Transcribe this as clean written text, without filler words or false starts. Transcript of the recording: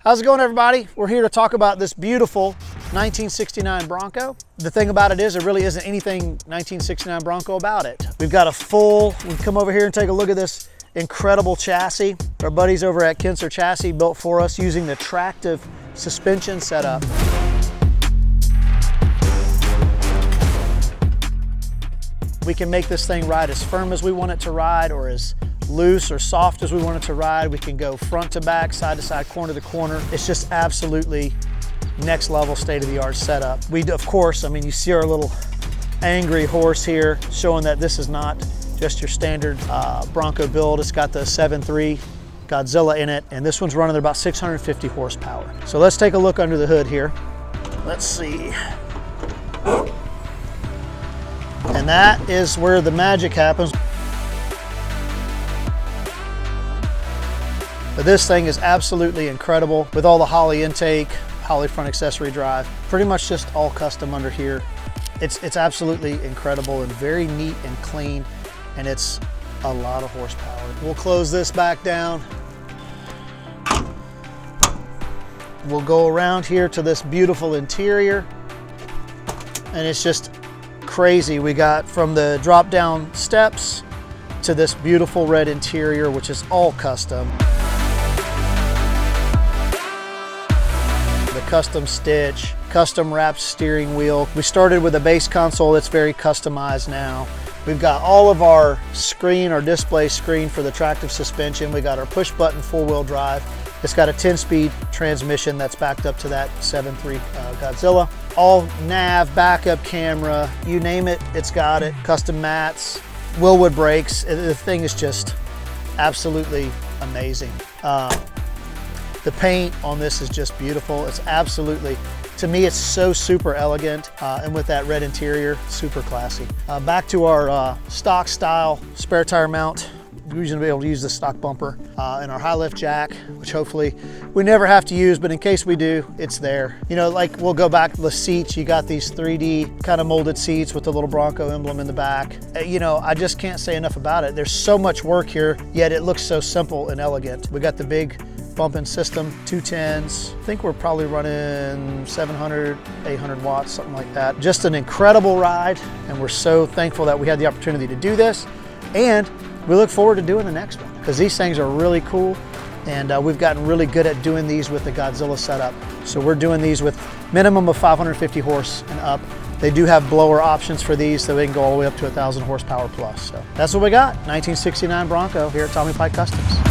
How's it going, everybody? We're here to talk about this beautiful 1969 Bronco. The thing about it is there really isn't anything 1969 Bronco about it. We've got a full, we come over here and take a look at this incredible chassis. Our buddies over at Kinser Chassis built for us using the tractive suspension setup. We can make this thing ride as firm as we want it to ride, or as loose or soft as we want it to ride. We can go front to back, side to side, corner to corner. It's just absolutely next level, state-of-the-art setup. We, of course, I mean, you see our little angry horse here, showing that this is not just your standard Bronco build. It's got the 7.3 Godzilla in it, and this one's running at about 650 horsepower. So let's take a look under the hood here. Let's see. And that is where the magic happens. But this thing is absolutely incredible with all the Holley intake, Holley front accessory drive, pretty much just all custom under here. It's absolutely incredible and very neat and clean, and it's a lot of horsepower. We'll close this back down. We'll go around here to this beautiful interior, and it's just crazy. We got from the drop down steps to this beautiful red interior, which is all custom. The custom stitch, custom wrapped steering wheel. We started with a base console that's very customized now. We've got all of our screen, our display screen for the tractive suspension. We got our push button 4-wheel drive. It's got a 10-speed transmission that's backed up to that 7.3 Godzilla. All nav, backup camera, you name it, it's got it. Custom mats, Willwood brakes. The thing is just absolutely amazing. The paint on this is just beautiful. It's absolutely, to me, it's so super elegant, and with that red interior, super classy. Back to our stock style spare tire mount. We're usually be able to use the stock bumper and our high lift jack, which hopefully we never have to use, but in case we do, it's there. You know, like we'll go back to the seats. You got these 3D kind of molded seats with the little Bronco emblem in the back. You know, I just can't say enough about it. There's so much work here, yet it looks so simple and elegant. We got the big bumping system, 210s. I think we're probably running 700, 800 watts, something like that. Just an incredible ride, and we're so thankful that we had the opportunity to do this. And we look forward to doing the next one, because these things are really cool, and we've gotten really good at doing these with the Godzilla setup. So we're doing these with minimum of 550 horse and up. They do have blower options for these, so they can go all the way up to 1,000 horsepower plus. So that's what we got, 1969 Bronco here at Tommy Pike Customs.